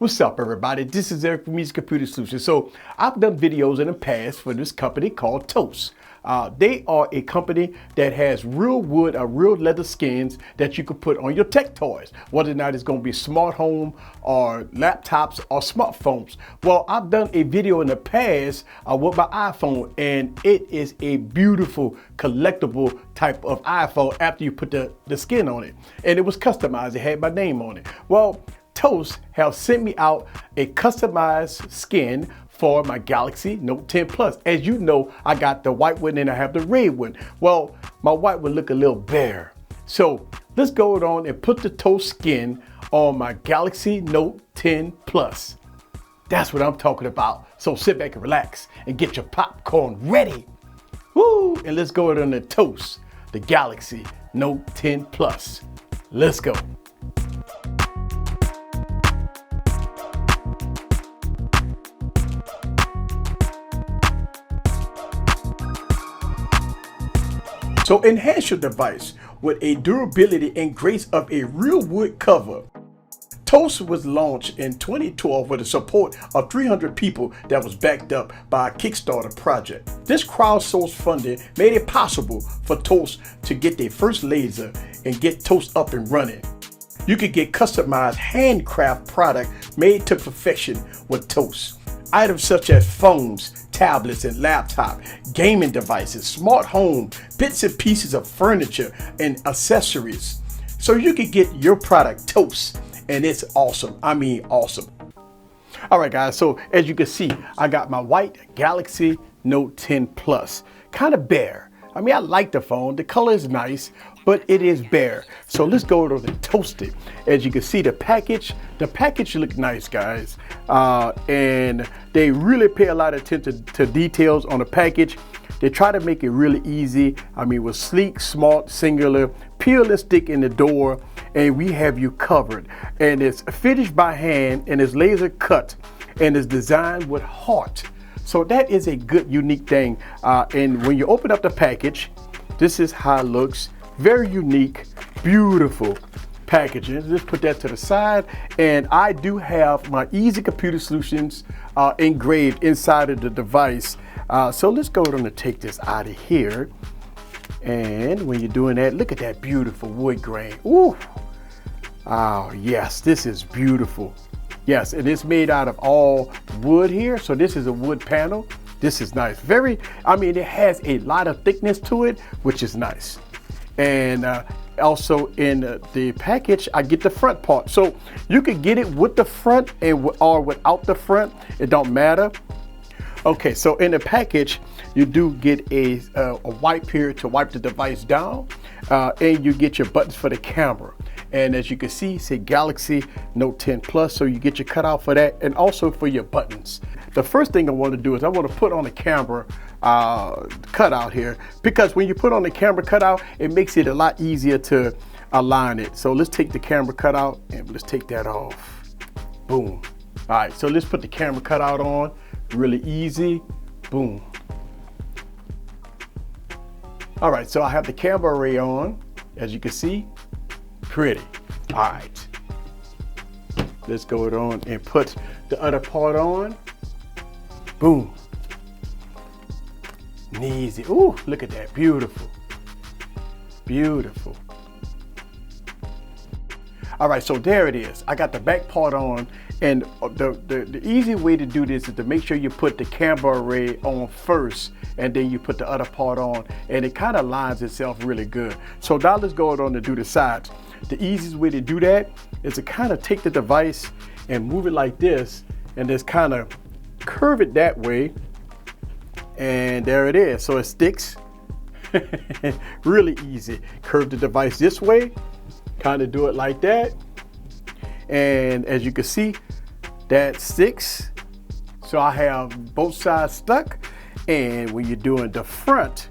What's up, everybody? This is Eric from Easy Computer Solutions. So I've done videos in the past for this company called Toast. They are a company that has real wood or real leather skins that you can put on your tech toys, whether or not it's going to be smart home or laptops or smartphones. Well, I've done a video in the past with my iPhone, and it is a beautiful collectible type of iPhone after you put the skin on it. And it was customized. It had my name on it. Well, Toast have sent me out a customized skin for my Galaxy Note 10 Plus. As you know, I got the white one and I have the red one. Well, my white one look a little bare. So let's go on and put the Toast skin on my Galaxy Note 10 Plus. That's what I'm talking about. So sit back and relax and get your popcorn ready. Woo! And let's go on the Toast, the Galaxy Note 10 Plus. Let's go. So enhance your device with a durability and grace of a real wood cover. Toast was launched in 2012 with the support of 300 people that was backed up by a Kickstarter project. This crowdsourced funding made it possible for Toast to get their first laser and get Toast up and running. You could get customized handcraft product made to perfection with Toast. Items such as phones, tablets, and laptop, gaming devices, smart home, bits and pieces of furniture, and accessories. So you can get your product Toast, and it's awesome. I mean, awesome. All right, guys, so as you can see, I got my white Galaxy Note 10 Plus. Kind of bare. I mean, I like the phone. The color is nice, but it is bare. So let's go to the Toast it. As you can see, the package look nice, guys. And they really pay a lot of attention to details on the package. They try to make it really easy. I mean, with sleek, smart, singular, peel and stick in the door, and we have you covered. And it's finished by hand, and it's laser cut, and it's designed with heart. So that is a good, unique thing. And when you open up the package, this is how it looks. Very unique, beautiful packaging. Let's put that to the side. And I do have my Easy Computer Solutions engraved inside of the device. So let's go ahead and take this out of here. And when you're doing that, look at that beautiful wood grain. Ooh. Oh, yes, this is beautiful. Yes, and it's made out of all wood here. So this is a wood panel. This is nice. I mean, it has a lot of thickness to it, which is nice. And also in the package, I get the front part. So you could get it with the front or without the front. It don't matter. Okay, so in the package, you do get a wipe here to wipe the device down. And you get your buttons for the camera. And as you can see, say Galaxy Note 10 Plus, so you get your cutout for that, and also for your buttons. The first thing I want to do is I want to put on the camera cutout here, because when you put on the camera cutout, it makes it a lot easier to align it. So let's take the camera cutout and let's take that off. Boom. All right, so let's put the camera cutout on. Really easy. Boom. All right, so I have the camera array on, as you can see. Pretty. All right. Let's go on and put the other part on. Boom. And easy. Ooh, look at that. Beautiful. Beautiful. All right, so there it is. I got the back part on, and the easy way to do this is to make sure you put the camera array on first, and then you put the other part on, and it kind of lines itself really good. So now let's go on to do the sides. The easiest way to do that is to kind of take the device and move it like this, and just kind of curve it that way, and there it is. So it sticks. Really easy. Curve the device this way, kind of do it like that, and as you can see, that sticks. So I have both sides stuck, and when you're doing the front,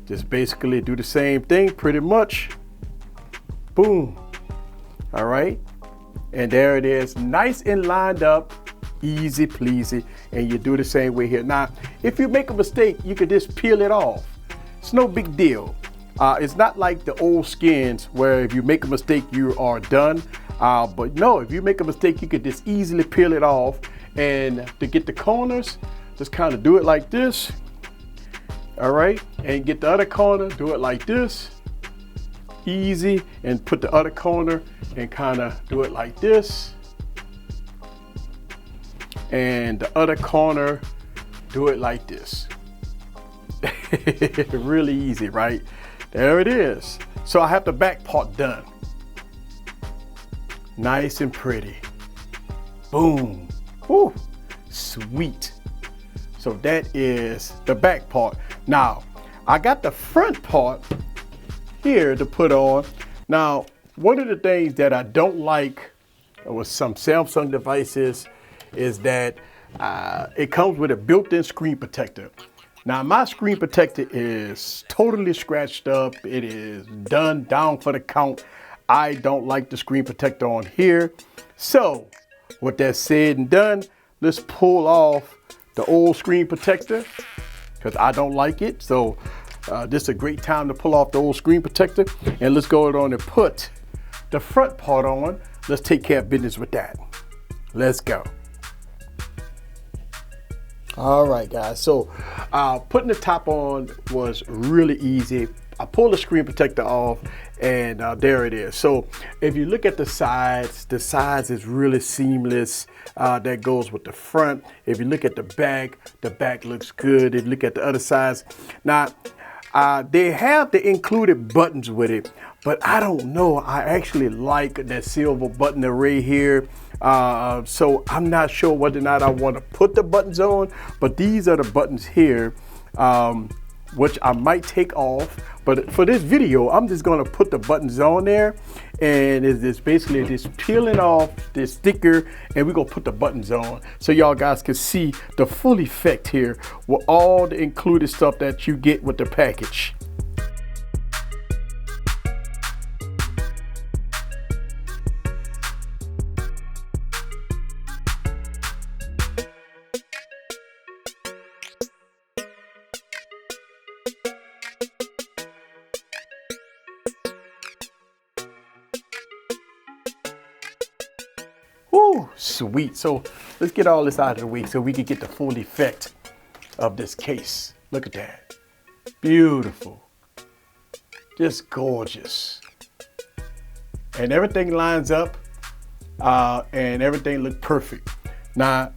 just basically do the same thing pretty much. Boom. All right, and there it is, nice and lined up, easy pleasy. And you do the same way here. Now, if you make a mistake, you can just peel it off. It's no big deal. It's not like the old skins where if you make a mistake, you are done. But no, if you make a mistake, you could just easily peel it off. And to get the corners, just kind of do it like this. All right, and get the other corner, do it like this. Easy, and put the other corner and kind of do it like this. And the other corner, do it like this. Really easy, right? There it is. So I have the back part done. Nice and pretty. Boom. Woo. Sweet. So that is the back part. Now, I got the front part here to put on. Now, one of the things that I don't like with some Samsung devices is that it comes with a built-in screen protector. Now, my screen protector is totally scratched up. It is done down for the count. I don't like the screen protector on here. So, with that said and done, let's pull off the old screen protector because I don't like it. So, this is a great time to pull off the old screen protector. And let's go on and put the front part on. Let's take care of business with that. Let's go. All right, guys, so putting the top on was really easy. I pulled the screen protector off and there it is. So if you look at the sides is really seamless. That goes with the front. If you look at the back looks good. If you look at the other sides. Now, they have the included buttons with it, but I don't know. I actually like that silver button array here. So I'm not sure whether or not I want to put the buttons on, but these are the buttons here, which I might take off. But for this video, I'm just going to put the buttons on there, and it's basically just peeling off this sticker, and we're going to put the buttons on so y'all guys can see the full effect here with all the included stuff that you get with the package. Woo, sweet. So let's get all this out of the way so we can get the full effect of this case. Look at that. Beautiful. Just gorgeous. And everything lines up and everything looked perfect. Now,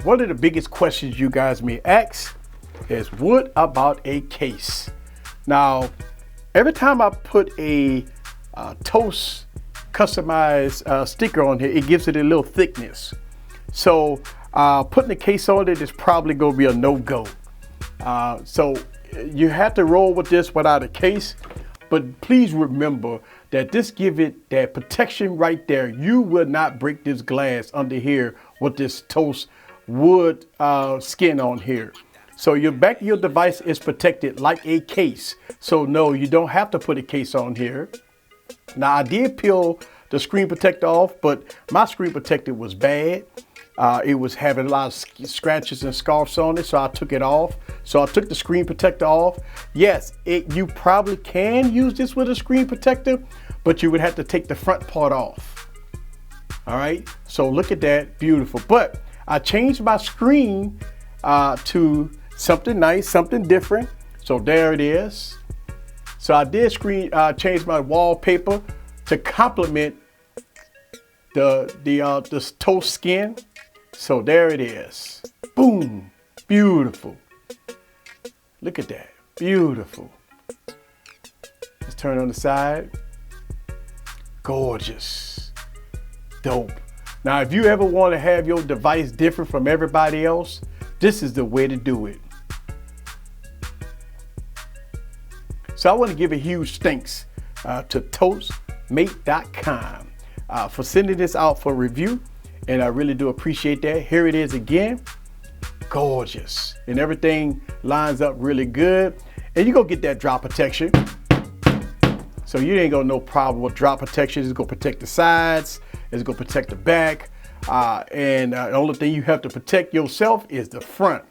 one of the biggest questions you guys may ask is, what about a case? Now, every time I put a toast customized sticker on here, it gives it a little thickness. So putting the case on it is probably going to be a no-go. So you have to roll with this without a case, but please remember that this give it that protection right there. You will not break this glass under here with this toast wood skin on here. So your back of your device is protected like a case. So no, you don't have to put a case on here. Now, I did peel the screen protector off, but my screen protector was bad. It was having a lot of scratches and scarfs on it, so I took it off. So I took the screen protector off. Yes, you probably can use this with a screen protector, but you would have to take the front part off. All right, so look at that, beautiful. But I changed my screen to something nice, something different. So there it is. So I did change my wallpaper to complement the toast skin. So there it is. Boom, beautiful. Look at that, beautiful. Let's turn on the side. Gorgeous, dope. Now, if you ever want to have your device different from everybody else, this is the way to do it. So I want to give a huge thanks to Toastmate.com for sending this out for review. And I really do appreciate that. Here it is again. Gorgeous. And everything lines up really good. And you're going to get that drop protection. So you ain't got no problem with drop protection. It's going to protect the sides. It's going to protect the back. And the only thing you have to protect yourself is the front.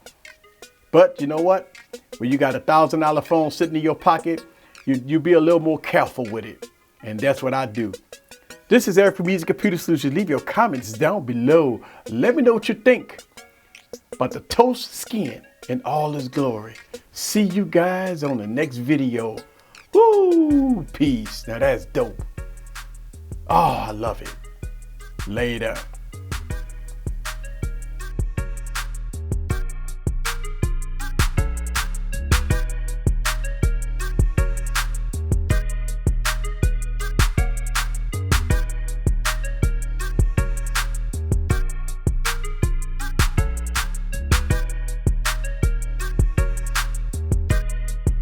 But you know what? When you got $1,000 phone sitting in your pocket, you be a little more careful with it. And that's what I do. This is Eric from Easy Computer Solutions. Leave your comments down below. Let me know what you think about the toast skin in all its glory. See you guys on the next video. Woo! Peace. Now that's dope. Oh, I love it. Later.